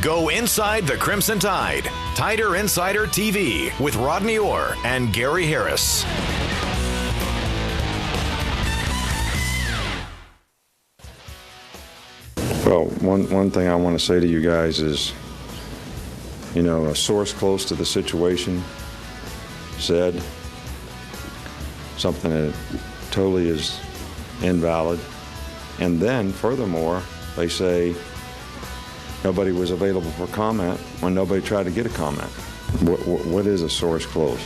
Go inside the Crimson Tide. Tider Insider TV with Rodney Orr and Gary Harris. Well, one thing I want to say to you guys is, you know, a source close to the situation said something that totally is invalid. And then, furthermore, they say nobody was available for comment when nobody tried to get a comment. What is a source close?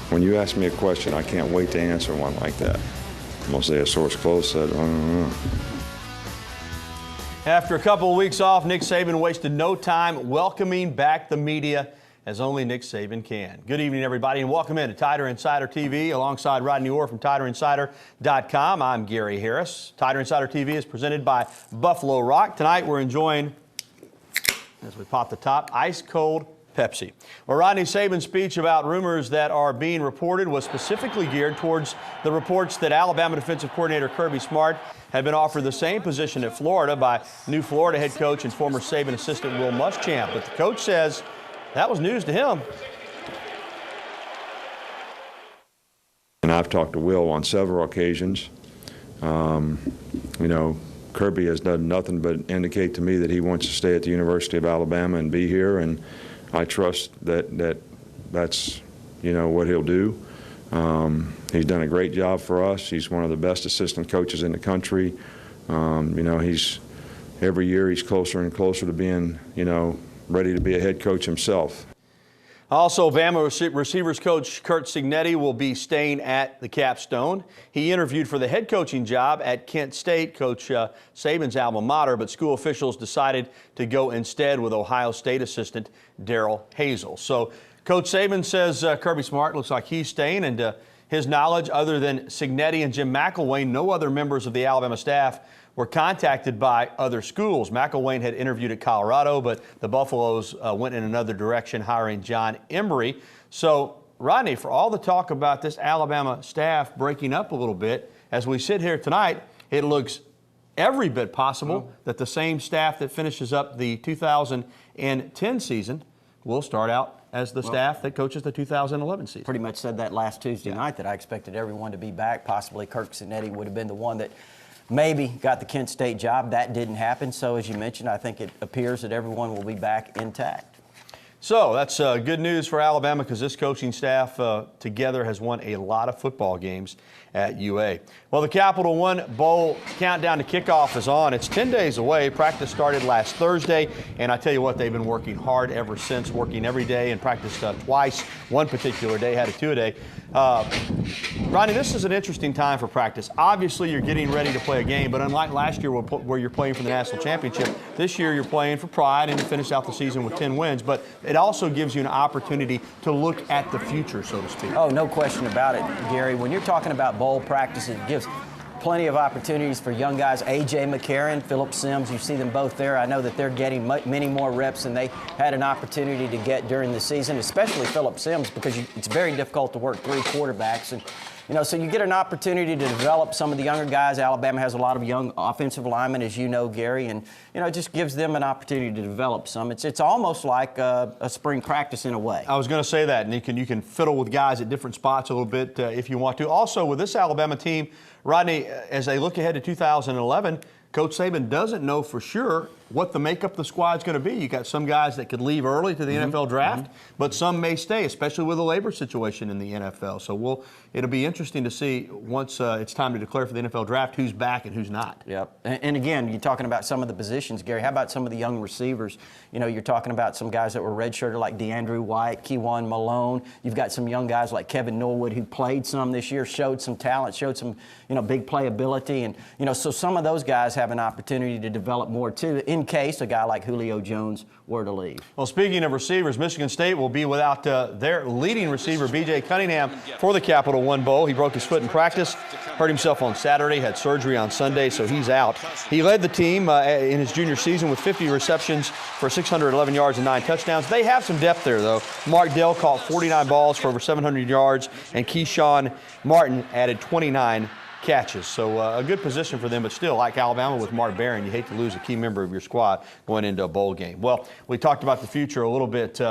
When you ask me a question, I can't wait to answer one like that. I'm going to say a source close said, I don't know. After a couple of weeks off, Nick Saban wasted no time welcoming back the media as only Nick Saban can. Good evening, everybody, and welcome in to Tider Insider TV alongside Rodney Orr from TiderInsider.com. I'm Gary Harris. Tider Insider TV is presented by Buffalo Rock. Tonight we're enjoying, as we pop the top, ice-cold Pepsi. Well, Rodney Saban's speech about rumors that are being reported was specifically geared towards the reports that Alabama defensive coordinator Kirby Smart had been offered the same position at Florida by new Florida head coach and former Saban assistant Will Muschamp. But the coach says that was news to him. And I've talked to Will on several occasions. You know, Kirby has done nothing but indicate to me that he wants to stay at the University of Alabama and be here, and I trust that's, you know, what he'll do. He's done a great job for us. He's one of the best assistant coaches in the country. You know, every year he's closer and closer to being, you know, ready to be a head coach himself. Also, Bama receivers coach Curt Signetti will be staying at the Capstone. He interviewed for the head coaching job at Kent State, Coach Saban's alma mater, but school officials decided to go instead with Ohio State assistant Darrell Hazel. So Coach Saban says Kirby Smart looks like he's staying, and to his knowledge, other than Signetti and Jim McElwain, no other members of the Alabama staff were contacted by other schools. McElwain had interviewed at Colorado, but the Buffaloes went in another direction, hiring John Embry. So, Rodney, for all the talk about this Alabama staff breaking up a little bit, as we sit here tonight, it looks every bit possible that the same staff that finishes up the 2010 season will start out as the staff that coaches the 2011 season. Pretty much said that last Tuesday night that I expected everyone to be back. Possibly Curt Signetti would have been the one that maybe got the Kent State job. That didn't happen. So, as you mentioned, I think it appears that everyone will be back intact. So that's good news for Alabama, because this coaching staff together has won a lot of football games at UA. Well, the Capital One Bowl countdown to kickoff is on. It's 10 days away. Practice started last Thursday, and I tell you what, they've been working hard ever since, working every day and practiced twice. One particular day, had a two-a-day. Ronnie, this is an interesting time for practice. Obviously, you're getting ready to play a game, but unlike last year where you're playing for the national championship, this year you're playing for pride and to finish out the season with 10 wins. But it also gives you an opportunity to look at the future, so to speak. Oh, no question about it, Gary. When you're talking about bowl practice, it gives plenty of opportunities for young guys. A.J. McCarron, Phillip Sims, you see them both there. I know that they're getting many more reps than they had an opportunity to get during the season, especially Phillip Sims, because it's very difficult to work three quarterbacks. And you know, so you get an opportunity to develop some of the younger guys. Alabama has a lot of young offensive linemen, as you know, Gary, and you know, it just gives them an opportunity to develop some. It's almost like a spring practice in a way. I was going to say that, and you can fiddle with guys at different spots a little bit if you want to. Also, with this Alabama team, Rodney, as they look ahead to 2011, Coach Saban doesn't know for sure what the makeup of the squad's going to be. You got some guys that could leave early to the NFL draft, but some may stay, especially with the labor situation in the NFL. So it'll be interesting to see once it's time to declare for the NFL draft who's back and who's not. Yep. And again, you're talking about some of the positions, Gary. How about some of the young receivers? You know, you're talking about some guys that were redshirted like DeAndre White, Keywan Malone. You've got some young guys like Kevin Norwood who played some this year, showed some talent, showed some, you know, big playability. And, you know, so some of those guys have an opportunity to develop more too, in case a guy like Julio Jones were to leave. Well, speaking of receivers, Michigan State will be without their leading receiver, B.J. Cunningham, for the Capital One Bowl. He broke his foot in practice, hurt himself on Saturday, had surgery on Sunday, so he's out. He led the team in his junior season with 50 receptions for 611 yards and 9 touchdowns. They have some depth there, though. Mark Dell caught 49 balls for over 700 yards, and Keyshawn Martin added 29 catches. So a good position for them, but still, like Alabama with Mark Barron, you hate to lose a key member of your squad going into a bowl game. Well, we talked about the future a little bit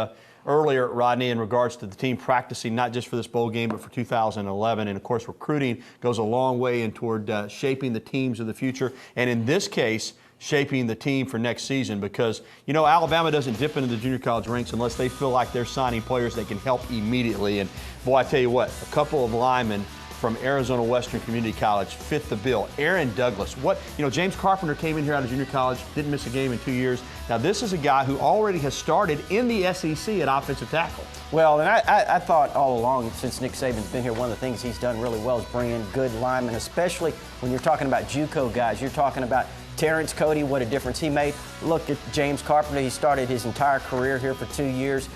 earlier, Rodney, in regards to the team practicing not just for this bowl game, but for 2011. And, of course, recruiting goes a long way in toward shaping the teams of the future. And in this case, shaping the team for next season, because, you know, Alabama doesn't dip into the junior college ranks unless they feel like they're signing players that can help immediately. And, boy, I tell you what, a couple of linemen from Arizona Western Community College fit the bill. Aaron Douglas, James Carpenter came in here out of junior college, didn't miss a game in 2 years. Now, this is a guy who already has started in the SEC at offensive tackle. Well, and I thought all along, since Nick Saban's been here, one of the things he's done really well is bring in good linemen, especially when you're talking about JUCO guys. You're talking about Terrence Cody, what a difference he made. Look at James Carpenter. He started his entire career here for 2 years.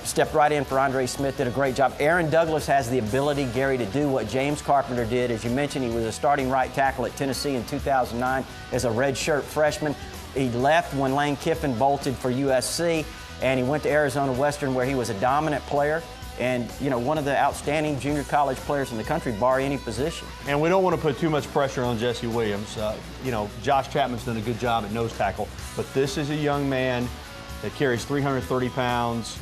Stepped right in for Andre Smith, did a great job. Aaron Douglas has the ability, Gary, to do what James Carpenter did. As you mentioned, he was a starting right tackle at Tennessee in 2009 as a redshirt freshman. He left when Lane Kiffin bolted for USC, and he went to Arizona Western, where he was a dominant player and, you know, one of the outstanding junior college players in the country, bar any position. And we don't want to put too much pressure on Jesse Williams. Josh Chapman's done a good job at nose tackle, but this is a young man that carries 330 pounds,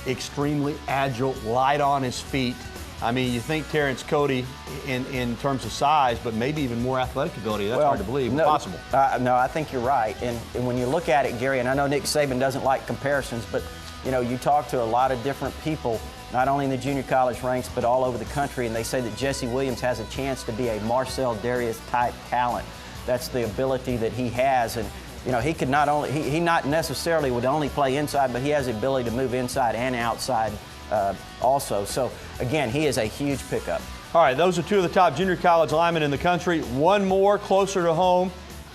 extremely agile, light on his feet. I mean, you think Terrence Cody in terms of size, but maybe even more athletic ability. That's hard to believe. No, possible. No, I think you're right. And when you look at it, Gary, and I know Nick Saban doesn't like comparisons, but, you know, you talk to a lot of different people, not only in the junior college ranks, but all over the country, and they say that Jesse Williams has a chance to be a Marcel Darius-type talent. That's the ability that he has. And, you know, he could not only, he not necessarily would only play inside, but he has the ability to move inside and outside also. So, again, he is a huge pickup. All right, those are two of the top junior college linemen in the country. One more closer to home,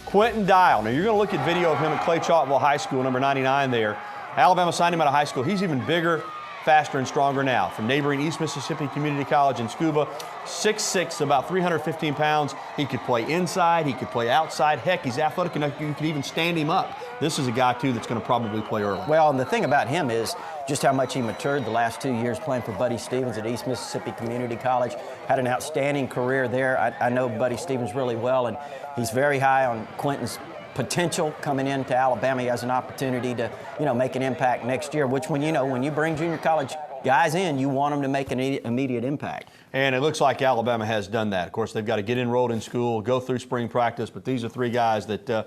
Quentin Dial. Now, you're going to look at video of him at Clay Chalkville High School, number 99 there. Alabama signed him out of high school. He's even bigger, faster, and stronger now. From neighboring East Mississippi Community College in Scuba, 6'6", about 315 pounds. He could play inside, he could play outside. Heck, he's athletic enough you could even stand him up. This is a guy, too, that's going to probably play early. Well, and the thing about him is just how much he matured the last 2 years playing for Buddy Stevens at East Mississippi Community College. Had an outstanding career there. I know Buddy Stevens really well, and he's very high on Quentin's potential coming into Alabama. He has an opportunity to, you know, make an impact next year, which when you bring junior college guys in, you want them to make an immediate impact. And it looks like Alabama has done that. Of course, they've got to get enrolled in school, go through spring practice, but these are three guys that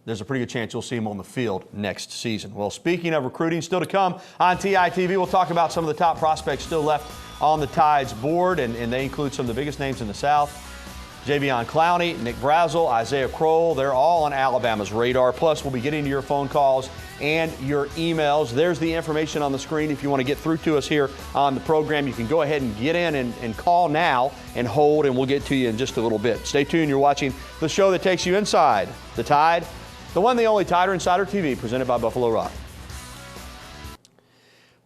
there's a pretty good chance you'll see them on the field next season. Well, speaking of recruiting, still to come on TITV, we'll talk about some of the top prospects still left on the Tide's board, and they include some of the biggest names in the South. Javion Clowney, Nick Brazel, Isaiah Kroll, they're all on Alabama's radar. Plus, we'll be getting to your phone calls and your emails. There's the information on the screen. If you want to get through to us here on the program, you can go ahead and get in and call now and hold, and we'll get to you in just a little bit. Stay tuned. You're watching the show that takes you inside the Tide, the one, the only Tider Insider TV, presented by Buffalo Rock.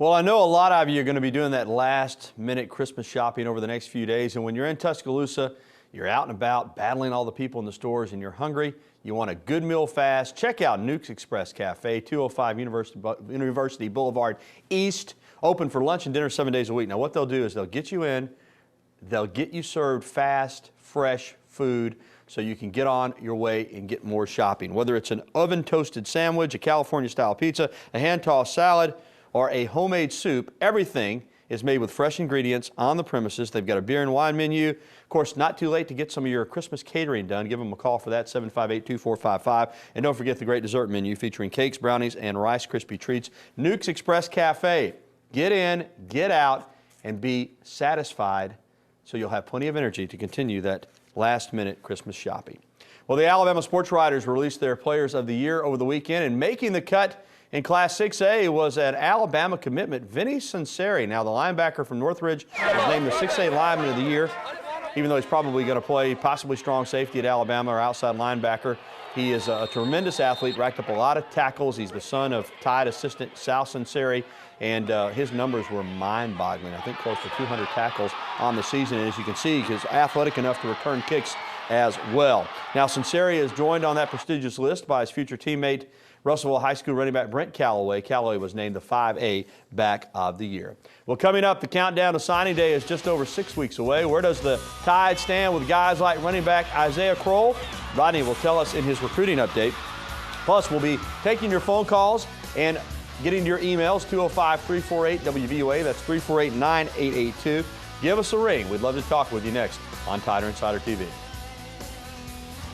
Well, I know a lot of you are going to be doing that last-minute Christmas shopping over the next few days, and when you're in Tuscaloosa, you're out and about battling all the people in the stores and you're hungry, you want a good meal fast, check out Nuke's Express Cafe, 205 University Boulevard East, open for lunch and dinner 7 days a week. Now, what they'll do is they'll get you in, they'll get you served fast, fresh food so you can get on your way and get more shopping. Whether it's an oven-toasted sandwich, a California-style pizza, a hand-tossed salad, or a homemade soup, everything is made with fresh ingredients on the premises. They've got a beer and wine menu. Of course, not too late to get some of your Christmas catering done. Give them a call for that, 758-2455. And don't forget the great dessert menu featuring cakes, brownies, and Rice Krispie treats. Nuke's Express Cafe. Get in, get out, and be satisfied so you'll have plenty of energy to continue that last-minute Christmas shopping. Well, the Alabama Sports Writers released their Players of the Year over the weekend, and making the cut in Class 6A was an Alabama commitment, Vinny Sunseri. Now, the linebacker from Northridge was named the 6A Lineman of the Year, even though he's probably going to play possibly strong safety at Alabama or outside linebacker. He is a tremendous athlete, racked up a lot of tackles. He's the son of Tide assistant Sal Sunseri, and his numbers were mind-boggling. I think close to 200 tackles on the season. And as you can see, he's athletic enough to return kicks as well. Now, Sinceri is joined on that prestigious list by his future teammate, Russellville High School running back Brent Callaway. Callaway was named the 5A Back of the Year. Well, coming up, the countdown to signing day is just over 6 weeks away. Where does the Tide stand with guys like running back Isaiah Kroll? Rodney will tell us in his recruiting update. Plus, we'll be taking your phone calls and getting your emails, 205-348-WVUA. That's 348-9882. Give us a ring. We'd love to talk with you next on Tider Insider TV.